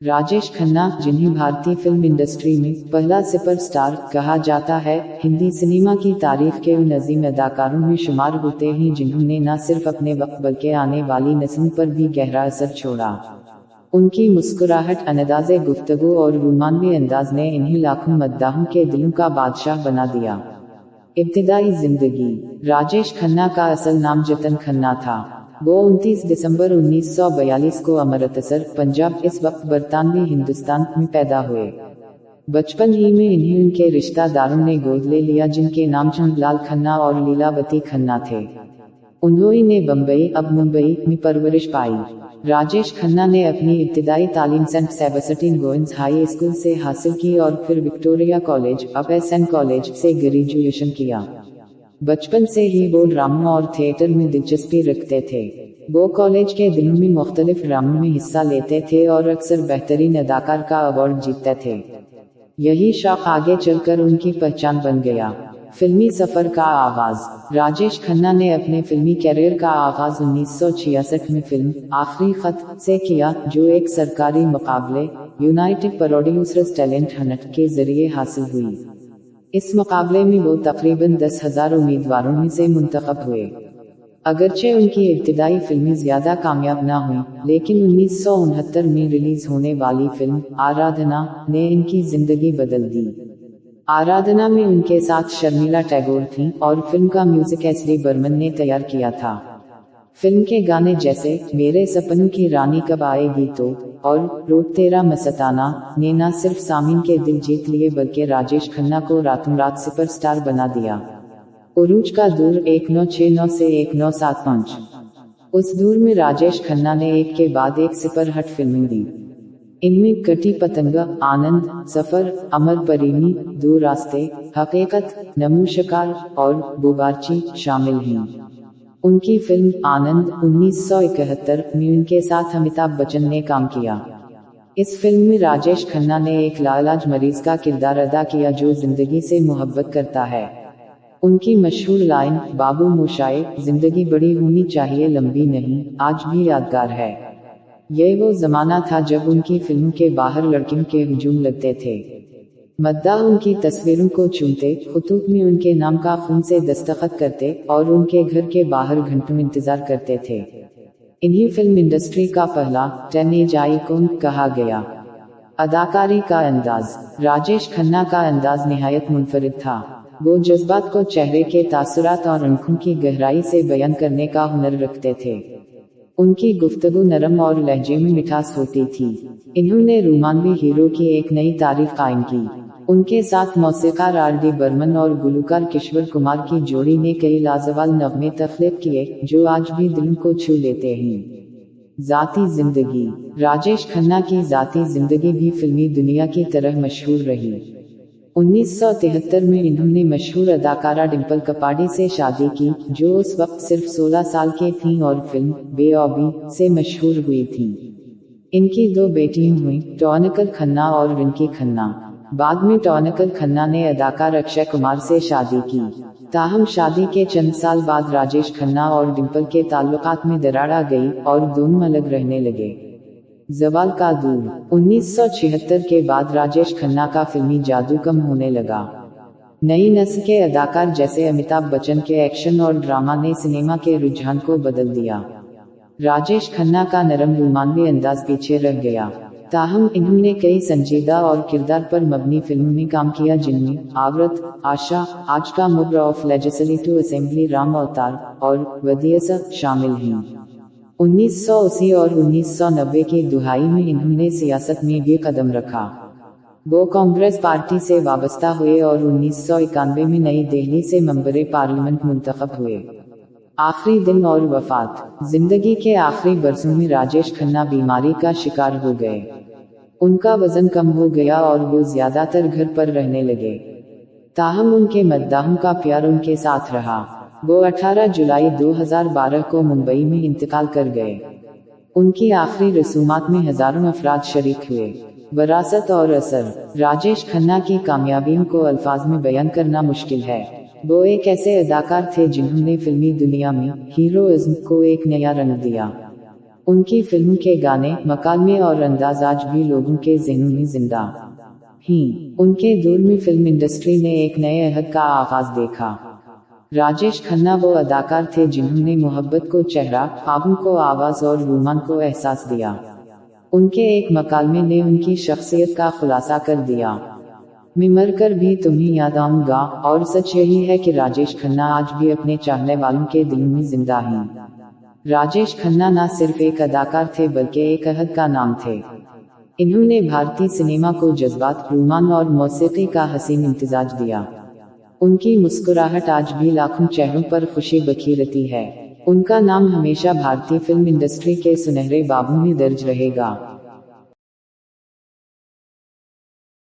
राजेश खन्ना, जिन्हें भारतीय film industry में पहला सुपरस्टार कहा जाता है, हिंदी सिनेमा की तारीफ के उन अजीम अदाकारों में शुमार होते हैं जिन्होंने न सिर्फ अपने वक्त बल्कि आने वाली नस्लों पर भी गहरा असर छोड़ा। उनकी मुस्कुराहट, अंदाज़े गुफ्तगू और रोमांवी अंदाज ने इन्हें लाखों मद्दाहों के दिलों का बादशाह बना दिया। इब्तिदाई जिंदगी। राजेश खन्ना का असल नाम जतन खन्ना था। वो 29 दिसंबर 1942 को अमृतसर, पंजाब, इस वक्त बरतानवी हिंदुस्तान में पैदा हुए। बचपन ही में इन्हें उनके रिश्तेदारों ने गोद ले लिया, जिनके नाम चंदलाल खन्ना और लीलावती खन्ना थे। उन्होंने बम्बई, अब मुंबई, में परवरिश पाई। राजेश खन्ना ने अपनी इब्तिदाई तालीम सेंट सेबेस्टियन गोइंस हाई स्कूल से हासिल की और फिर विक्टोरिया कॉलेज, अब एसएन कॉलेज, से ग्रेजुएशन किया। बचपन से ही वो ड्रामा और थिएटर में दिलचस्पी रखते थे। वो कॉलेज के दिनों में मुख्तलिफ ड्रामों में हिस्सा लेते थे और अक्सर बेहतरीन अदाकार का अवार्ड जीतते थे। यही शौक आगे चलकर उनकी पहचान बन गया। फिल्मी सफर का आगाज। राजेश खन्ना ने अपने फिल्मी कैरियर का आगाज 1966 में फिल्म आखिरी खत से किया, जो एक सरकारी मुकाबले यूनाइटेड प्रोड्यूसर्स टैलेंट हंट के जरिए हासिल हुई। इस मुकाबले में वो तकरीबन 10,000 उम्मीदवारों में से मुंतखब हुए। अगरचे उनकी इब्तिदाई फिल्में ज्यादा कामयाब न हुईं, लेकिन 1969 में रिलीज होने वाली फिल्म आराधना ने इनकी जिंदगी बदल दी। आराधना में उनके साथ शर्मिला टैगोर थीं और फिल्म का म्यूजिक एस.डी. बर्मन ने तैयार किया था। फिल्म के गाने जैसे मेरे सपनों की रानी कब आएगी तो और रूप तेरा मस्ताना ने न सिर्फ सामीन के दिल जीत लिए बल्कि राजेश खन्ना को रातों रात सुपरस्टार बना दिया। उरूज का दौर 1969 से 1975। उस दौर में राजेश खन्ना ने एक के बाद एक सुपर हिट फिल्में दी। इनमें कटी पतंगा, आनंद, सफर, अमर परिणी, दो रास्ते, हकीकत, नमूशकार और बुबार्ची शामिल हैं। उनकी फिल्म आनंद 1971 में उनके साथ अमिताभ बच्चन ने काम किया। इस फिल्म में राजेश खन्ना ने एक लाइलाज मरीज का किरदार अदा किया जो जिंदगी से मोहब्बत करता है। उनकी मशहूर लाइन बाबू मोशाए, जिंदगी बड़ी होनी चाहिए लंबी नहीं, आज भी यादगार है। यह वो जमाना था जब उनकी फिल्म के बाहर लड़कियों के हुजूम लगते थे। मद्दाह उनकी तस्वीरों को चूमते, खुतूत में उनके नाम का खून से दस्तखत करते और उनके घर के बाहर घंटों इंतजार करते थे। इन्हीं फिल्म इंडस्ट्री का पहला टीनेज आइकॉन कहा गया। अदाकारी का अंदाज। राजेश खन्ना का अंदाज निहायत मुनफरिद था। वो जज्बात को चेहरे के तासुरात और आंखों की गहराई से बयान करने का हुनर रखते थे। उनकी गुफ्तगू नरम और लहजे में मिठास होती थी। इन्होंने रोमानवी हीरो की एक नई तारीख कायम की। उनके साथ मौसीकार आर.डी. बर्मन और गुलूकार किशोर कुमार की जोड़ी ने कई लाजवाब नगमे तख्लीक किए, जो आज भी दिलों को छू लेते हैं। जाती जिंदगी। राजेश खन्ना की जाती जिंदगी भी फिल्मी दुनिया की तरह मशहूर रही। 1973 में इन्होंने मशहूर अदाकारा डिम्पल कपाड़ी से शादी की, जो उस वक्त सिर्फ 16 साल की थीं और फिल्म बेऔबी से मशहूर हुई थीं। इनकी दो बेटियां हुईं, टॉनिकल खन्ना और रिंकी खन्ना। बाद में टॉनिकल खन्ना ने अदाकार अक्षय कुमार से शादी की। ताहम शादी के चंद साल बाद राजेश खन्ना और डिम्पल के ताल्लुकात में दरार आ गई और दोनों अलग रहने लगे। जवाल का दौर। 1976 के बाद राजेश खन्ना का फिल्मी जादू कम होने लगा। नई नस्ल के अदाकार जैसे अमिताभ बच्चन के एक्शन और ड्रामा ने सिनेमा के रुझान को बदल दिया। राजेश खन्ना का नरम रोमानवी अंदाज पीछे रह गया। ताहम इन्होंने कई संजीदा और किरदार पर मबनी फिल्मों में काम किया, जिनमें आवृत, आशा, आज का मुद्रा ऑफ लेजिस्लेटिव असेंबली, राम अवतार और वदियसा शामिल हैं। 1980 और 1990 की दुहाई में इन्होंने सियासत में भी कदम रखा। वो कांग्रेस पार्टी से वाबस्ता हुए और 1991 में नई दिल्ली से मेंबर पार्लियामेंट मुंतखब हुए। आखिरी दिन और वफात। जिंदगी के आखिरी बरसों में राजेश खन्ना बीमारी का शिकार हो गए। उनका वजन कम हो गया और वो ज्यादातर घर पर रहने लगे। ताहम उनके मद्दाहों का प्यार उनके साथ रहा। वो 18 जुलाई 2012 को मुंबई में इंतकाल कर गए। उनकी आखिरी रसूमात में हजारों अफराद शरीक हुए। विरासत और असर। राजेश खन्ना की कामयाबियों को अल्फाज में बयान करना मुश्किल है। वो एक ऐसे अदाकार थे जिन्होंने फिल्मी दुनिया में हीरोइज्म को एक नया रंग दिया। उनकी फिल्म के गाने, मकालमे और अंदाज आज भी लोगों के ज़हनों में जिंदा ही। उनके दौर में फिल्म इंडस्ट्री ने एक नए अहद का आगाज देखा। राजेश खन्ना वो अदाकार थे जिन्होंने मोहब्बत को चेहरा, ख्वाबों को आवाज और रोमांच को एहसास दिया। उनके एक मकालमे ने उनकी शख्सियत का खुलासा कर दिया। मैं मरकर भी तुम्हें याद आऊंगा, और सच यही है कि राजेश खन्ना आज भी अपने चाहने वालों के दिलों में जिंदा हैं। राजेश खन्ना न सिर्फ एक अदाकार थे बल्कि एक अहद का नाम थे। इन्होंने भारतीय सिनेमा को जज्बात, रोमांच और मौसीकी का हसीन इम्तिजाज दिया। उनकी मुस्कुराहट आज भी लाखों चेहरों पर खुशी बखेरती है। उनका नाम हमेशा भारतीय फिल्म इंडस्ट्री के सुनहरे बाबों में दर्ज रहेगा।